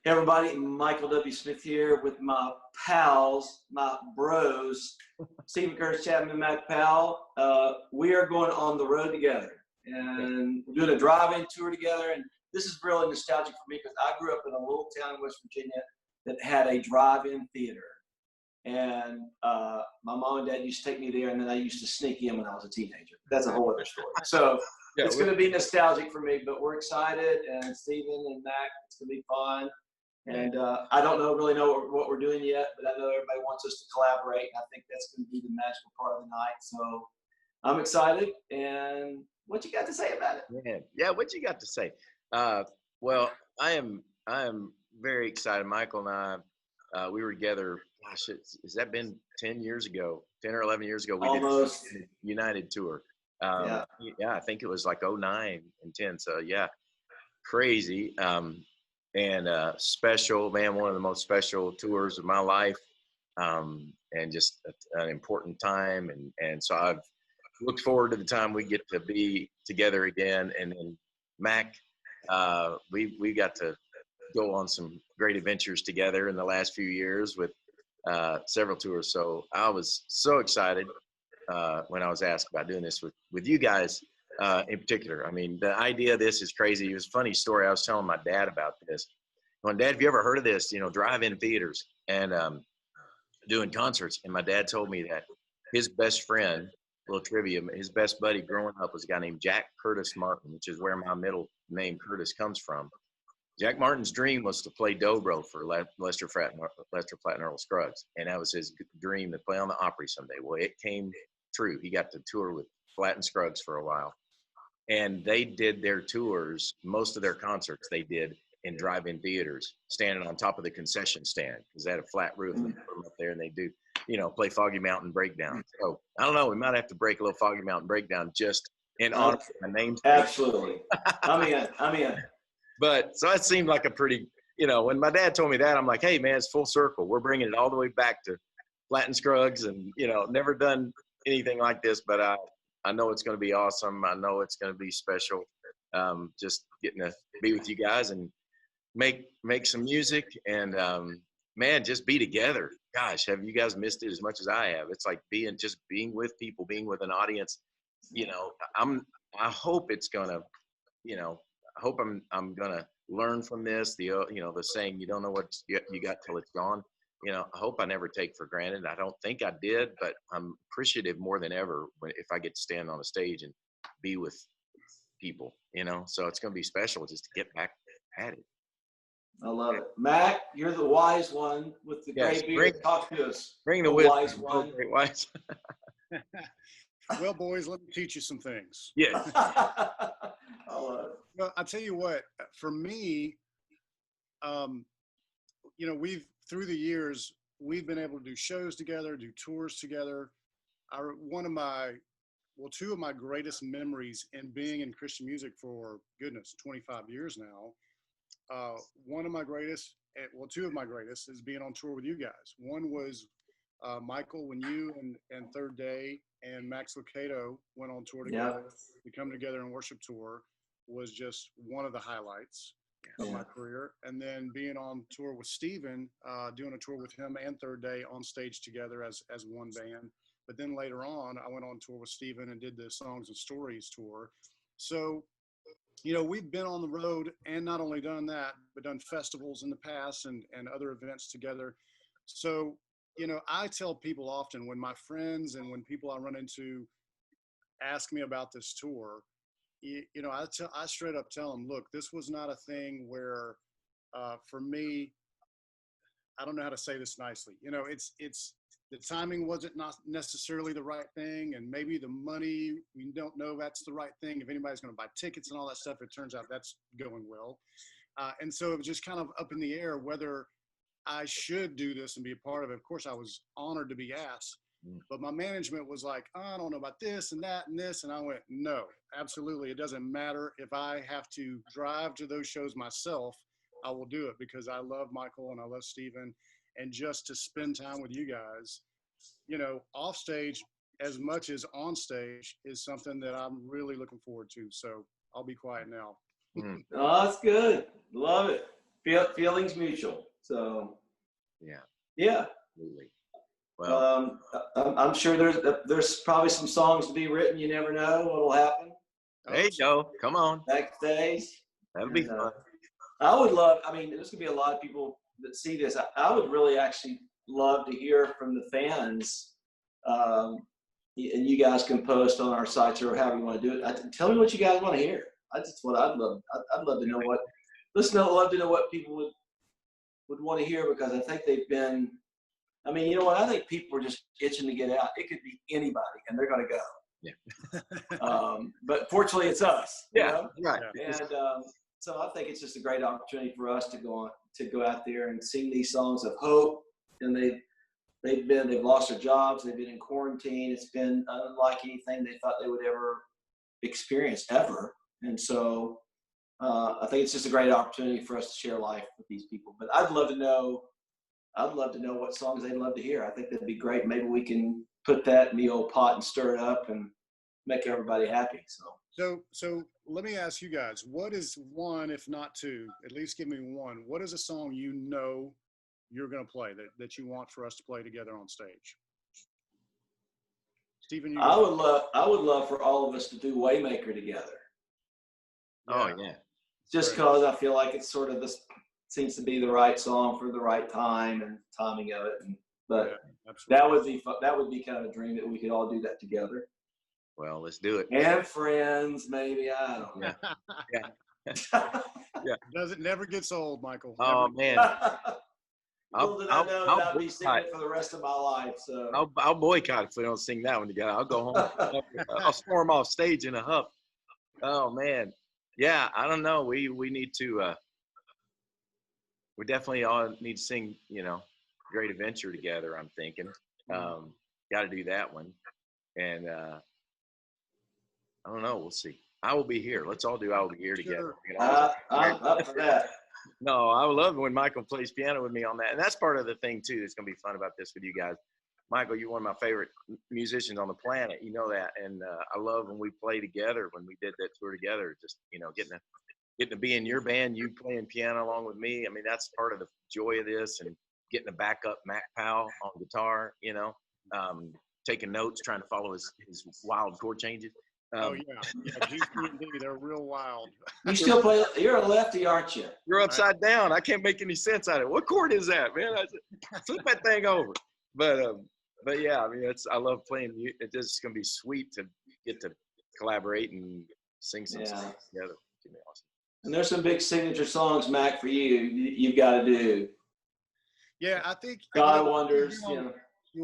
Hey everybody, Michael W. Smith here with my pals, my bros, Stephen Curtis, Chapman, Mac Powell. We are going on the road together, and we're doing a drive-in tour together. And this is really nostalgic for me because I grew up in a little town in West Virginia that had a drive-in theater. And my mom and dad used to take me there, and then I used to sneak in when I was a teenager. That's a whole other story. So it's going to be nostalgic for me, but we're excited. And Stephen and Mac, it's going to be fun. And I don't really know what we're doing yet, but I know everybody wants us to collaborate. And I think that's going to be the magical part of the night. So I'm excited. And what you got to say about it? Yeah, what you got to say? Well, I am very excited. Michael and I, we were together. Gosh, has that been 10 years ago? 10 or 11 years ago? We Almost. did a United tour. Yeah, I think it was like 09 and 10. So yeah, crazy. And special, man, one of the most special tours of my life, and just an important time. And so I've looked forward to the time we get to be together again. And then Mac, we got to go on some great adventures together in the last few years with several tours. So I was so excited when I was asked about doing this with you guys. In particular, I mean, the idea of this is crazy. It was a funny story. I was telling my dad about this. Dad, have you ever heard of this? Drive-in theaters and doing concerts. And my dad told me that his best friend, little trivia, his best buddy growing up was a guy named Jack Curtis Martin, which is where my middle name Curtis comes from. Jack Martin's dream was to play dobro for Lester Flatt and Earl Scruggs, and that was his dream, to play on the Opry someday. Well, it came true. He got to tour with Flatt and Scruggs for a while. And they did their tours, most of their concerts they did in drive-in theaters, standing on top of the concession stand, because they had a flat roof and they put them up there, and they do, play Foggy Mountain Breakdown. So I don't know, we might have to break a little Foggy Mountain Breakdown just in honor of my name. Absolutely. I'm in. But so that seemed like a pretty, when my dad told me that, I'm like, hey man, it's full circle. We're bringing it all the way back to Flatt and Scruggs, and never done anything like this, but I know it's going to be awesome. I know it's going to be special. Just getting to be with you guys and make some music and man, just be together. Gosh, have you guys missed it as much as I have? It's like being with people, being with an audience. I hope it's gonna, I hope I'm gonna learn from this. The saying, you don't know what you got till it's gone. I hope I never take for granted. I don't think I did, but I'm appreciative more than ever if I get to stand on a stage and be with people, so it's going to be special just to get back at it. I love it. Mac, you're the wise one with the great beard. Talk to us. Bring the wise wisdom. one. Great wise. Well, boys, let me teach you some things. Yeah. I love it. Well, I'll tell you what, for me, through the years, we've been able to do shows together, do tours together. Two of my greatest memories in being in Christian music for, 25 years now. Two of my greatest is being on tour with you guys. One was Michael, when you and Third Day and Max Lucado went on tour together. To come together and worship tour was just one of the highlights of my career. And then being on tour with Stephen, doing a tour with him and Third Day on stage together as one band. But then later on, I went on tour with Stephen and did the Songs and Stories tour. So, we've been on the road and not only done that, but done festivals in the past and other events together. So, I tell people often, when my friends and when people I run into ask me about this tour, I straight up tell them, look, this was not a thing where, for me, I don't know how to say this nicely. It's the timing wasn't not necessarily the right thing, and maybe the money, we don't know that's the right thing. If anybody's going to buy tickets and all that stuff, it turns out that's going well. And so it was just kind of up in the air whether I should do this and be a part of it. Of course, I was honored to be asked, but my management was like, oh, I don't know about this and that and this. And I went, no, absolutely. It doesn't matter. If I have to drive to those shows myself, I will do it, because I love Michael and I love Stephen. And just to spend time with you guys, off stage as much as on stage is something that I'm really looking forward to. So I'll be quiet now. Oh, that's good. Love it. Feelings mutual. So Yeah. yeah. Absolutely. Well, I'm sure there's probably some songs to be written. You never know what'll happen there you go. Come on. backstage. That'll be fun. I would love. I mean, there's gonna be a lot of people that see this. I would really actually love to hear from the fans. And you guys can post on our sites or however you want to do it. Tell me what you guys want to hear. That's what I'd love. I'd love to know what. Love to know what people would want to hear, because I think they've been. I mean, you know what? I think people are just itching to get out. It could be anybody, and they're going to go. Yeah. But fortunately, it's us. Yeah. You know? Right. And so I think it's just a great opportunity for us to go out there and sing these songs of hope. And they've lost their jobs. They've been in quarantine. It's been unlike anything they thought they would ever experience ever. And so I think it's just a great opportunity for us to share life with these people. But I'd love to know what songs they'd love to hear. I think that'd be great. Maybe we can put that in the old pot and stir it up and make everybody happy. So let me ask you guys, what is one, if not two, at least give me one. What is a song you know you're going to play that you want for us to play together on stage? Stephen, you I would love for all of us to do Waymaker together. Oh yeah. Just because I feel like it's sort of this seems to be the right song for the right time and timing of it. But that would be fun. That would be kind of a dream that we could all do that together. Well, let's do it. And friends, maybe. I don't know. Yeah. Never gets old, Michael. Oh man. Little did I know that I'll be singing it for the rest of my life. So I'll boycott if we don't sing that one together. I'll go home. I'll storm off stage in a huff. Oh man. Yeah, I don't know. We need to we definitely all need to sing, Great Adventure together, I'm thinking. Got to do that one. And I don't know. We'll see. I will be here. Let's all do I Will Be Here together. I'm up for that. No, I love when Michael plays piano with me on that. And that's part of the thing, too, that's going to be fun about this with you guys. Michael, you're one of my favorite musicians on the planet. You know that. And I love when we play together, when we did that tour together, just, getting to be in your band, you playing piano along with me. I mean, that's part of the joy of this, and getting to back up Mac Powell on guitar, taking notes, trying to follow his wild chord changes. G, C, and D, they're real wild. You still play? You're a lefty, aren't you? You're upside down. I can't make any sense out of it. What chord is that, man? Flip that thing over. But yeah, I mean, I love playing. It's just gonna be sweet to get to collaborate and sing some songs together. It's gonna be awesome. And there's some big signature songs, Mac, for you. You've got to do. Yeah, I think God of Wonders. When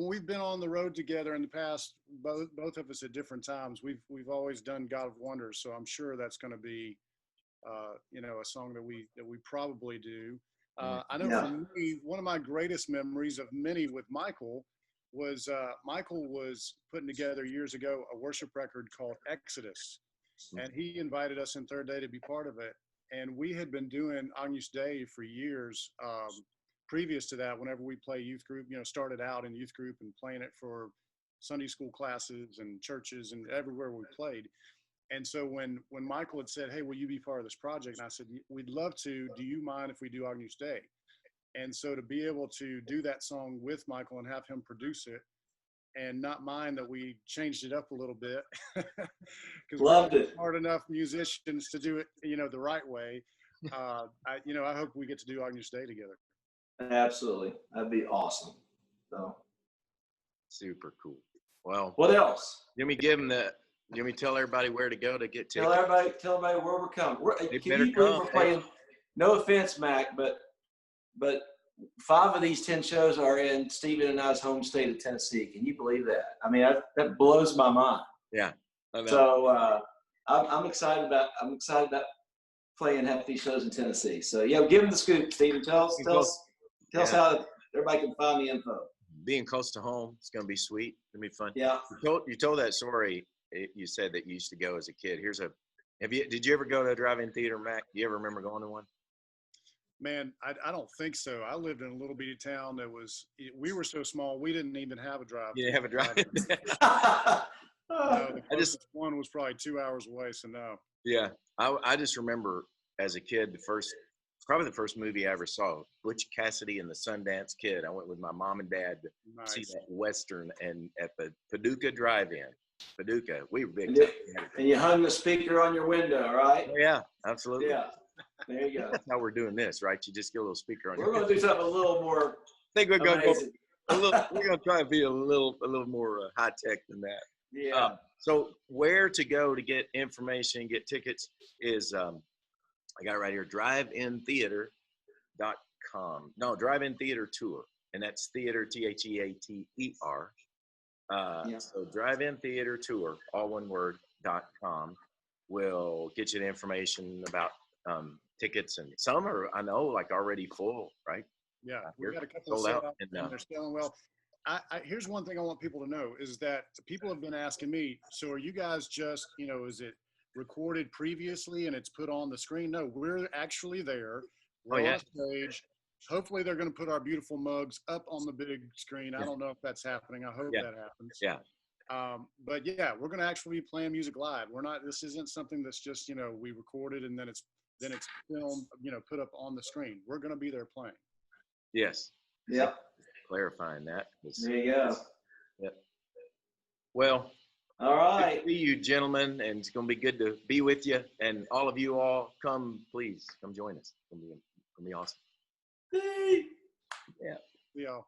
we've been on the road together in the past, both of us at different times, we've always done God of Wonders. So I'm sure that's going to be, a song that we probably do. I know for me, one of my greatest memories of many with Michael was Michael was putting together years ago a worship record called Exodus, and he invited us in Third Day to be part of it. And we had been doing Agnus Dei for years. Previous to that, whenever we play youth group, started out in youth group and playing it for Sunday school classes and churches and everywhere we played. And so when Michael had said, "Hey, will you be part of this project?" And I said, "We'd love to. Do you mind if we do Agnus Dei?" And so to be able to do that song with Michael and have him produce it, and not mind that we changed it up a little bit, because Loved it. Hard enough musicians to do it, the right way. I hope we get to do Agnus Dei together. Absolutely. That'd be awesome. So Super cool. Well, what else? Let me tell everybody where to go to get tickets. Tell everybody where we're coming. Can you believe we're playing? No offense, Mac, but 5 of these 10 shows are in Stephen and I's home state of Tennessee. Can you believe that? I mean, that blows my mind. Yeah. So I'm excited about playing half these shows in Tennessee. So yeah, give them the scoop, Stephen. Tell us how everybody can find the info. Being close to home, it's gonna be sweet. It's gonna be fun. Yeah. You told that story. You said that you used to go as a kid. Did you ever go to a drive-in theater, Mac? Do you ever remember going to one? Man, I don't think so. I lived in a little bitty town we were so small, we didn't even have a drive-in. You didn't have a drive-in? No, the closest one was probably 2 hours away, so no. Yeah, I just remember as a kid, the first probably the first movie I ever saw, Butch Cassidy and the Sundance Kid. I went with my mom and dad to Nice. see that Western, and at the Paducah Drive-In. Paducah, we were big And time. and you hung the speaker on your window, right? Oh, yeah, absolutely. Yeah. There you go. That's how we're doing this, right? You just get a little speaker on We're your going to do something a little more I think we're going to go amazing. we're going to try to be a little more high tech than that. Yeah. So where to go to get information, get tickets is, I got it right here, driveintheater.com. No, Drive-In Theater Tour. And that's theater, THEATER. So Drive-In Theater Tour, all one word, .com, will get you the information about tickets, and some are, I know, like already full, right? Yeah, we've got a couple sold set out, up, and they're selling well. Here's one thing I want people to know is that people have been asking me, so are you guys just, is it recorded previously and it's put on the screen? No, we're actually there. We're on stage. Hopefully they're going to put our beautiful mugs up on the big screen. I don't know if that's happening. I hope that happens. Yeah. But yeah, we're going to actually be playing music live. This isn't something that's just, we recorded and then it's filmed, put up on the screen. We're going to be there playing. Yes. Yep. Clarifying that. There you go. Yep. Well, all right. Good to see you, gentlemen, and it's going to be good to be with you. And all of you all, please come join us. It's going to be awesome. Hey. Yeah. Yeah.